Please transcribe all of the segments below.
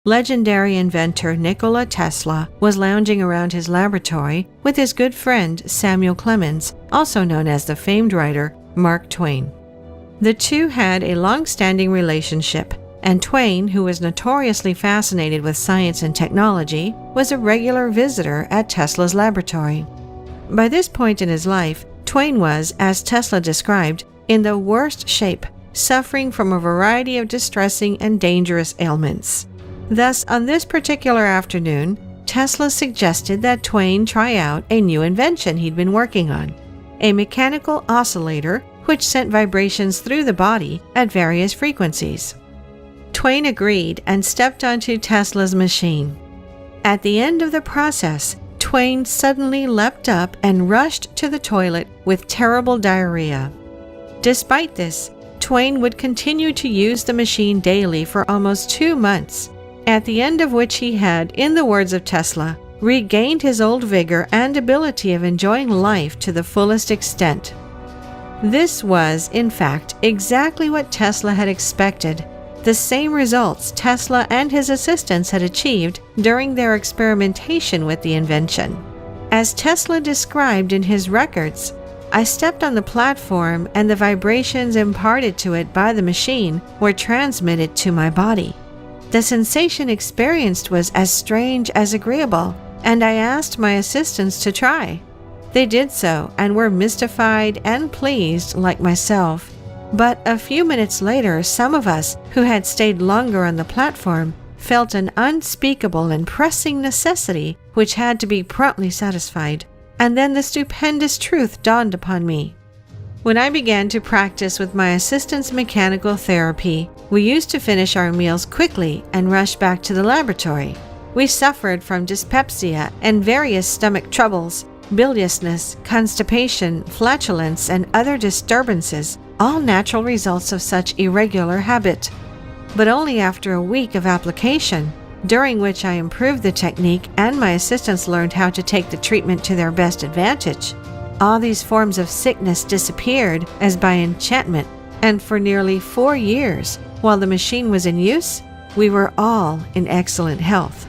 legendary inventor Nikola Tesla was lounging around his laboratory with his good friend Samuel Clemens, also known as the famed writer Mark Twain. The two had a long-standing relationship, and Twain, who was notoriously fascinated with science and technology, was a regular visitor at Tesla's laboratory. By this point in his life, Twain was, as Tesla described, in the worst shape, suffering from a variety of distressing and dangerous ailments. Thus, on this particular afternoon, Tesla suggested that Twain try out a new invention he'd been working on, a mechanical oscillator which sent vibrations through the body at various frequencies. Twain agreed and stepped onto Tesla's machine. At the end of the process, Twain suddenly leapt up and rushed to the toilet with terrible diarrhea. Despite this, Twain would continue to use the machine daily for almost 2 months, at the end of which he had, in the words of Tesla, regained his old vigor and ability of enjoying life to the fullest extent. This was, in fact, exactly what Tesla had expected, the same results Tesla and his assistants had achieved during their experimentation with the invention. As Tesla described in his records, I stepped on the platform and the vibrations imparted to it by the machine were transmitted to my body. The sensation experienced was as strange as agreeable, and I asked my assistants to try. They did so and were mystified and pleased like myself. But a few minutes later, some of us who had stayed longer on the platform felt an unspeakable and pressing necessity which had to be promptly satisfied. And then the stupendous truth dawned upon me. When I began to practice with my assistant's mechanical therapy, we used to finish our meals quickly and rush back to the laboratory. We suffered from dyspepsia and various stomach troubles, biliousness, constipation, flatulence, and other disturbances, all natural results of such irregular habit. But only after a week of application, during which I improved the technique and my assistants learned how to take the treatment to their best advantage, all these forms of sickness disappeared as by enchantment, and for nearly 4 years, while the machine was in use, we were all in excellent health.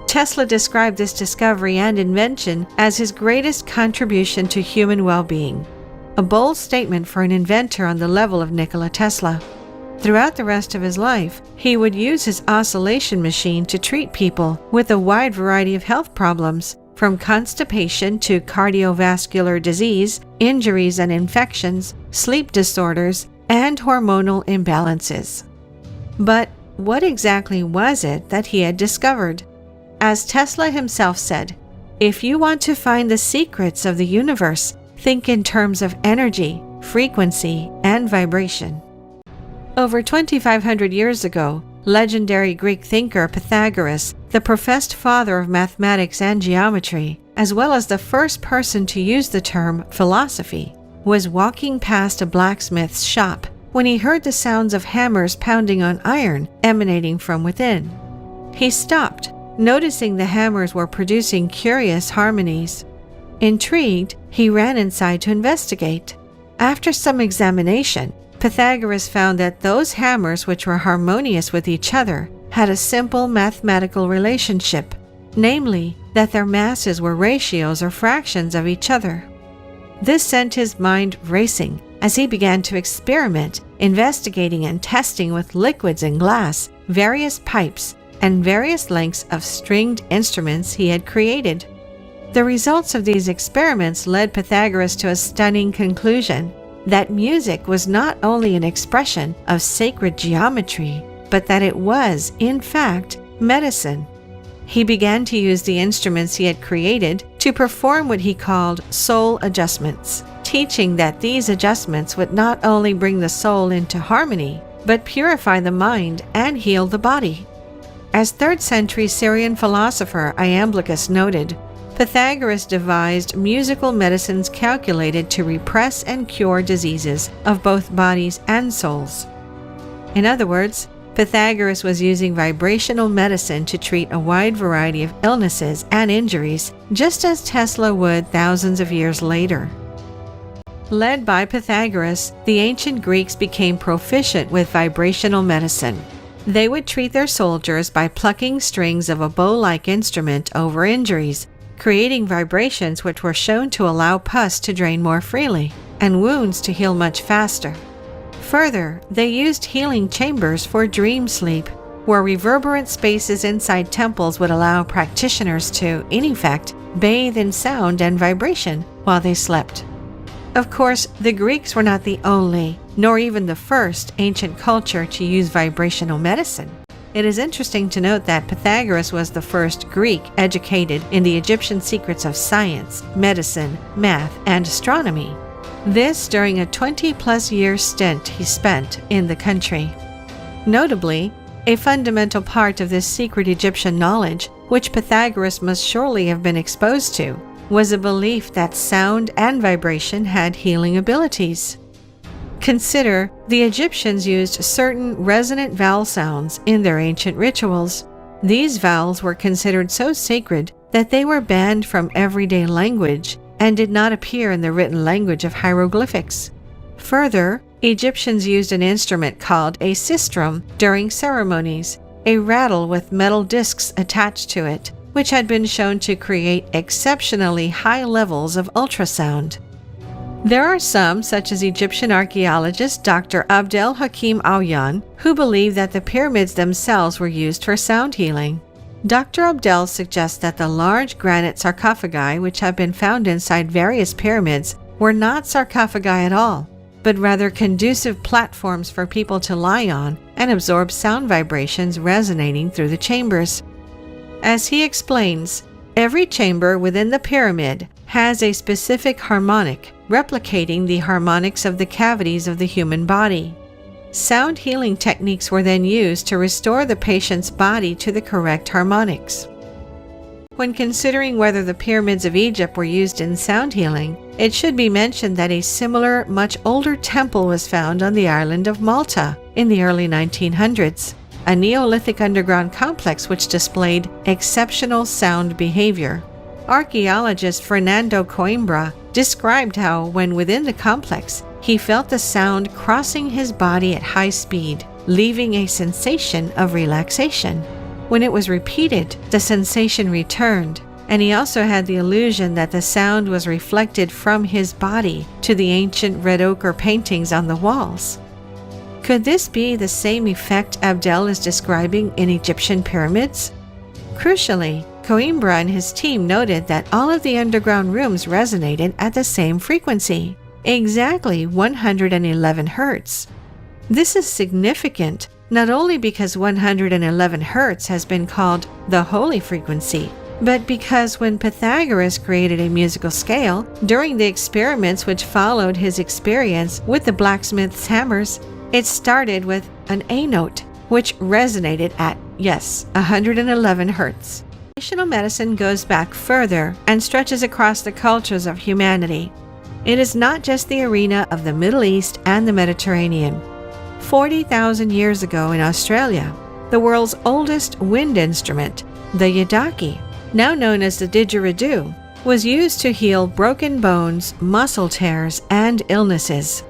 Tesla described this discovery and invention as his greatest contribution to human well-being, a bold statement for an inventor on the level of Nikola Tesla. Throughout the rest of his life, he would use his oscillation machine to treat people with a wide variety of health problems, from constipation to cardiovascular disease, injuries and infections, sleep disorders, and hormonal imbalances. But what exactly was it that he had discovered? As Tesla himself said, "If you want to find the secrets of the universe, think in terms of energy, frequency, and vibration." Over 2,500 years ago, legendary Greek thinker Pythagoras, the professed father of mathematics and geometry, as well as the first person to use the term philosophy, was walking past a blacksmith's shop when he heard the sounds of hammers pounding on iron emanating from within. He stopped, noticing the hammers were producing curious harmonies. Intrigued, he ran inside to investigate. After some examination, Pythagoras found that those hammers which were harmonious with each other had a simple mathematical relationship, namely that their masses were ratios or fractions of each other. This sent his mind racing as he began to experiment, investigating and testing with liquids and glass, various pipes, and various lengths of stringed instruments he had created. The results of these experiments led Pythagoras to a stunning conclusion: that music was not only an expression of sacred geometry, but that it was, in fact, medicine. He began to use the instruments he had created to perform what he called soul adjustments, teaching that these adjustments would not only bring the soul into harmony, but purify the mind and heal the body. As 3rd century Syrian philosopher Iamblichus noted, Pythagoras devised musical medicines calculated to repress and cure diseases of both bodies and souls. In other words, Pythagoras was using vibrational medicine to treat a wide variety of illnesses and injuries, just as Tesla would thousands of years later. Led by Pythagoras, the ancient Greeks became proficient with vibrational medicine. They would treat their soldiers by plucking strings of a bow-like instrument over injuries, creating vibrations which were shown to allow pus to drain more freely and wounds to heal much faster. Further, they used healing chambers for dream sleep, where reverberant spaces inside temples would allow practitioners to, in effect, bathe in sound and vibration while they slept. Of course, the Greeks were not the only, nor even the first, ancient culture to use vibrational medicine. It is interesting to note that Pythagoras was the first Greek educated in the Egyptian secrets of science, medicine, math, and astronomy. This during a 20-plus year stint he spent in the country. Notably, a fundamental part of this secret Egyptian knowledge, which Pythagoras must surely have been exposed to, was a belief that sound and vibration had healing abilities. Consider, the Egyptians used certain resonant vowel sounds in their ancient rituals. These vowels were considered so sacred that they were banned from everyday language and did not appear in the written language of hieroglyphics. Further, Egyptians used an instrument called a sistrum during ceremonies, a rattle with metal discs attached to it, which had been shown to create exceptionally high levels of ultrasound. There are some, such as Egyptian archaeologist Dr. Abdel Hakim Awyan, who believe that the pyramids themselves were used for sound healing. Dr. Abdel suggests that the large granite sarcophagi which have been found inside various pyramids were not sarcophagi at all, but rather conducive platforms for people to lie on and absorb sound vibrations resonating through the chambers. As he explains, every chamber within the pyramid has a specific harmonic, replicating the harmonics of the cavities of the human body. Sound healing techniques were then used to restore the patient's body to the correct harmonics. When considering whether the pyramids of Egypt were used in sound healing, it should be mentioned that a similar, much older temple was found on the island of Malta in the early 1900s, a Neolithic underground complex which displayed exceptional sound behavior. Archaeologist Fernando Coimbra described how, when within the complex, he felt the sound crossing his body at high speed, leaving a sensation of relaxation. When it was repeated, the sensation returned, and he also had the illusion that the sound was reflected from his body to the ancient red ochre paintings on the walls. Could this be the same effect Abdel is describing in Egyptian pyramids? Crucially, Coimbra and his team noted that all of the underground rooms resonated at the same frequency, exactly 111 Hz. This is significant not only because 111 Hz has been called the holy frequency, but because when Pythagoras created a musical scale, during the experiments which followed his experience with the blacksmith's hammers, it started with an A note, which resonated at, 111 Hz. Traditional medicine goes back further and stretches across the cultures of humanity. It is not just the arena of the Middle East and the Mediterranean. 40,000 years ago in Australia, the world's oldest wind instrument, the yidaki, now known as the didgeridoo, was used to heal broken bones, muscle tears, and illnesses.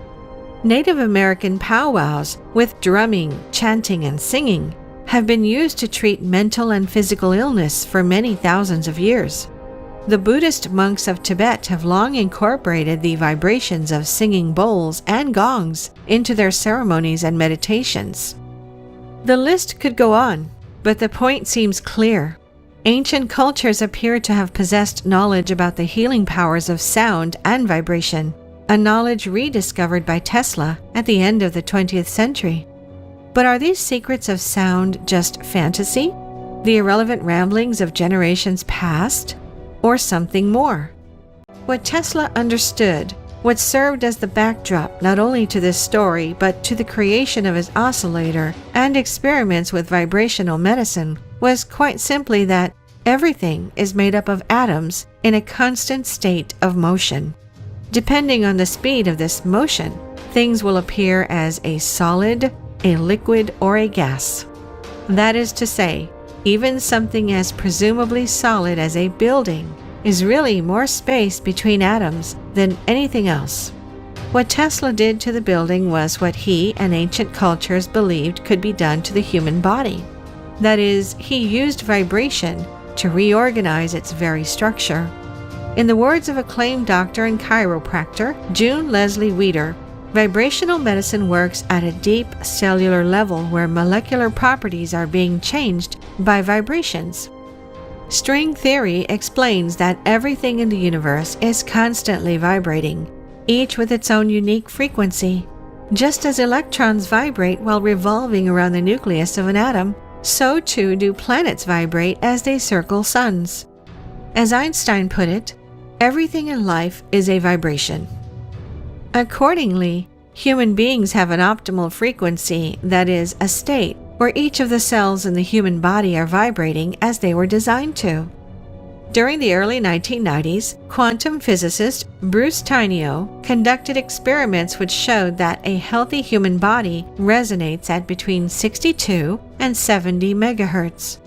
Native American powwows with drumming, chanting, and singing have been used to treat mental and physical illness for many thousands of years. The Buddhist monks of Tibet have long incorporated the vibrations of singing bowls and gongs into their ceremonies and meditations. The list could go on, but the point seems clear. Ancient cultures appear to have possessed knowledge about the healing powers of sound and vibration, a knowledge rediscovered by Tesla at the end of the 20th century. But are these secrets of sound just fantasy, the irrelevant ramblings of generations past, or something more? What Tesla understood, what served as the backdrop not only to this story but to the creation of his oscillator and experiments with vibrational medicine, was quite simply that everything is made up of atoms in a constant state of motion. Depending on the speed of this motion, things will appear as a solid, a liquid, or a gas. That is to say, even something as presumably solid as a building is really more space between atoms than anything else. What Tesla did to the building was what he and ancient cultures believed could be done to the human body. That is, he used vibration to reorganize its very structure. In the words of acclaimed doctor and chiropractor June Leslie Weider, vibrational medicine works at a deep cellular level where molecular properties are being changed by vibrations. String theory explains that everything in the universe is constantly vibrating, each with its own unique frequency. Just as electrons vibrate while revolving around the nucleus of an atom, so too do planets vibrate as they circle suns. As Einstein put it, everything in life is a vibration. Accordingly, human beings have an optimal frequency, that is, a state, where each of the cells in the human body are vibrating as they were designed to. During the early 1990s, quantum physicist Bruce Tainio conducted experiments which showed that a healthy human body resonates at between 62 and 70 megahertz.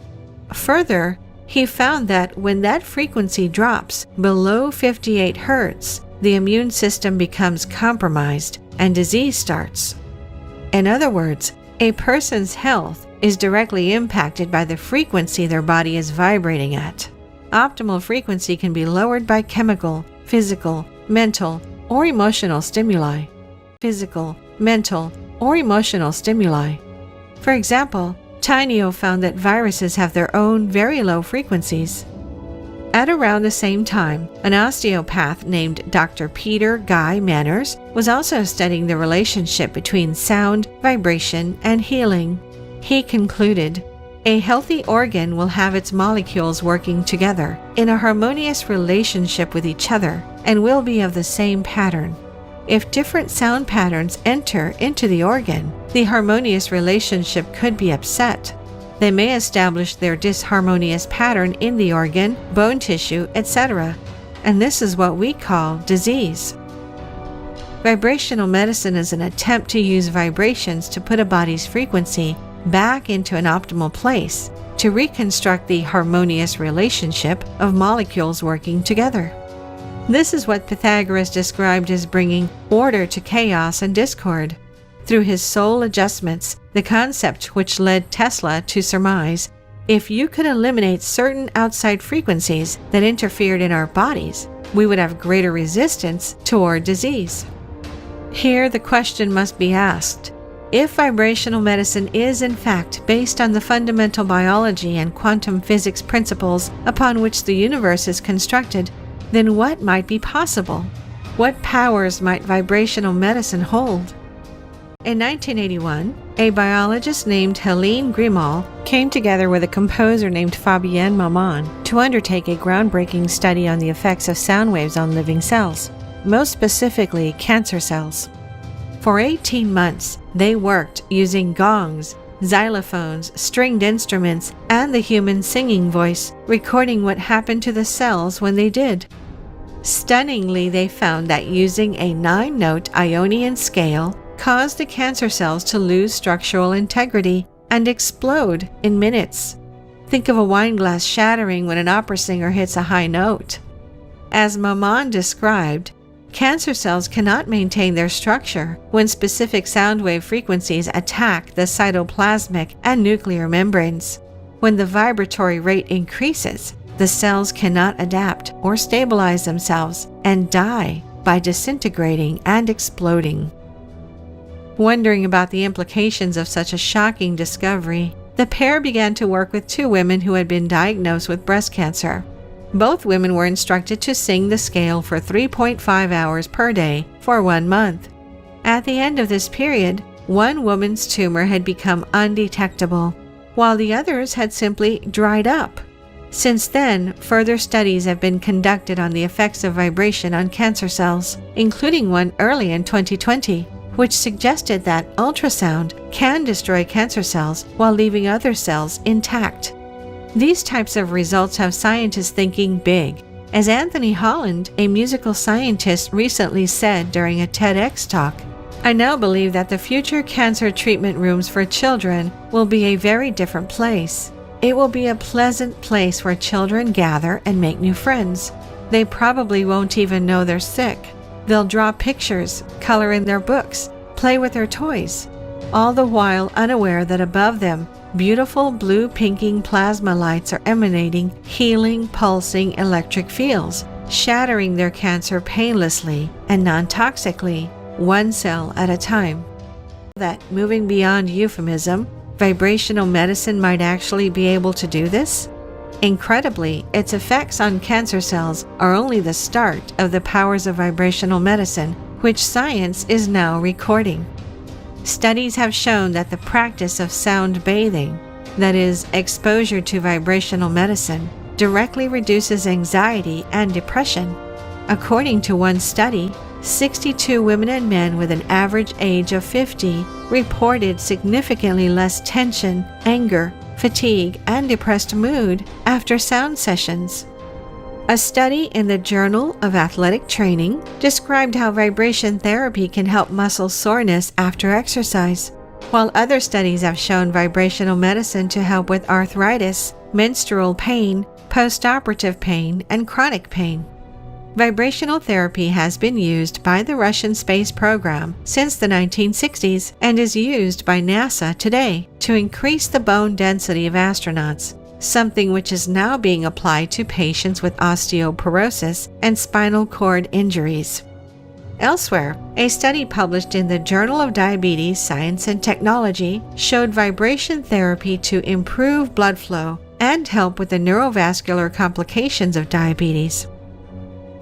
Further, he found that when that frequency drops below 58 hertz, the immune system becomes compromised and disease starts. In other words, a person's health is directly impacted by the frequency their body is vibrating at. Optimal frequency can be lowered by chemical, physical, mental, or emotional stimuli. Physical, mental, or emotional stimuli. For example, Tainio found that viruses have their own very low frequencies. At around the same time, an osteopath named Dr. Peter Guy Manners was also studying the relationship between sound, vibration, and healing. He concluded, "A healthy organ will have its molecules working together in a harmonious relationship with each other and will be of the same pattern. If different sound patterns enter into the organ, the harmonious relationship could be upset. They may establish their disharmonious pattern in the organ, bone tissue, etc. And this is what we call disease." Vibrational medicine is an attempt to use vibrations to put a body's frequency back into an optimal place, to reconstruct the harmonious relationship of molecules working together. This is what Pythagoras described as bringing order to chaos and discord. Through his soul adjustments, the concept which led Tesla to surmise, if you could eliminate certain outside frequencies that interfered in our bodies, we would have greater resistance toward disease. Here the question must be asked, if vibrational medicine is in fact based on the fundamental biology and quantum physics principles upon which the universe is constructed, then what might be possible? What powers might vibrational medicine hold? In 1981, a biologist named Helene Grimal came together with a composer named Fabienne Maman to undertake a groundbreaking study on the effects of sound waves on living cells, most specifically cancer cells. For 18 months, they worked using gongs, xylophones, stringed instruments, and the human singing voice, recording what happened to the cells when they did. Stunningly, they found that using a 9-note Ionian scale caused the cancer cells to lose structural integrity and explode in minutes. Think of a wine glass shattering when an opera singer hits a high note. As Maman described, cancer cells cannot maintain their structure when specific sound wave frequencies attack the cytoplasmic and nuclear membranes. When the vibratory rate increases, the cells cannot adapt or stabilize themselves and die by disintegrating and exploding. Wondering about the implications of such a shocking discovery, the pair began to work with 2 women who had been diagnosed with breast cancer. Both women were instructed to sing the scale for 3.5 hours per day for 1 month. At the end of this period, one woman's tumor had become undetectable, while the others had simply dried up. Since then, further studies have been conducted on the effects of vibration on cancer cells, including one early in 2020, which suggested that ultrasound can destroy cancer cells while leaving other cells intact. These types of results have scientists thinking big. As Anthony Holland, a musical scientist, recently said during a TEDx talk, "I now believe that the future cancer treatment rooms for children will be a very different place. It will be a pleasant place where children gather and make new friends. They probably won't even know they're sick. They'll draw pictures, color in their books, play with their toys, all the while unaware that above them, beautiful blue pinking plasma lights are emanating healing, pulsing electric fields, shattering their cancer painlessly and non-toxically, one cell at a time. That, moving beyond euphemism, vibrational medicine might actually be able to do this? Incredibly, its effects on cancer cells are only the start of the powers of vibrational medicine, which science is now recording. Studies have shown that the practice of sound bathing, that is, exposure to vibrational medicine, directly reduces anxiety and depression. According to one study, 62 women and men with an average age of 50 reported significantly less tension, anger, fatigue, and depressed mood after sound sessions. A study in the Journal of Athletic Training described how vibration therapy can help muscle soreness after exercise, while other studies have shown vibrational medicine to help with arthritis, menstrual pain, post-operative pain, and chronic pain. Vibrational therapy has been used by the Russian space program since the 1960s and is used by NASA today to increase the bone density of astronauts, something which is now being applied to patients with osteoporosis and spinal cord injuries. Elsewhere, a study published in the Journal of Diabetes, Science and Technology showed vibration therapy to improve blood flow and help with the neurovascular complications of diabetes.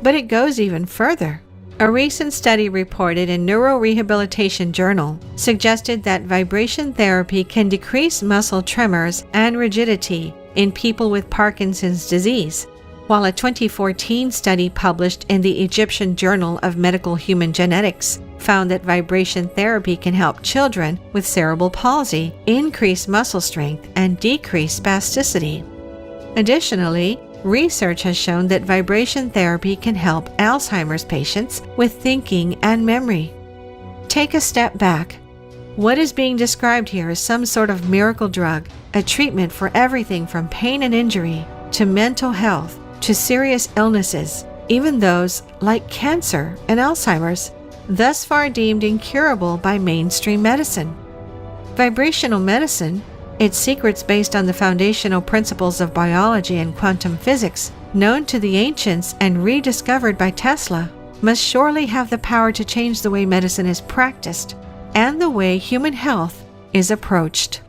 But it goes even further. A recent study reported in Neurorehabilitation Journal suggested that vibration therapy can decrease muscle tremors and rigidity in people with Parkinson's disease, while a 2014 study published in the Egyptian Journal of Medical Human Genetics found that vibration therapy can help children with cerebral palsy increase muscle strength and decrease spasticity. Additionally, research has shown that vibration therapy can help Alzheimer's patients with thinking and memory. Take a step back. What is being described here is some sort of miracle drug, a treatment for everything from pain and injury to mental health to serious illnesses, even those like cancer and Alzheimer's, thus far deemed incurable by mainstream medicine. Vibrational medicine, its secrets based on the foundational principles of biology and quantum physics, known to the ancients and rediscovered by Tesla, must surely have the power to change the way medicine is practiced and the way human health is approached.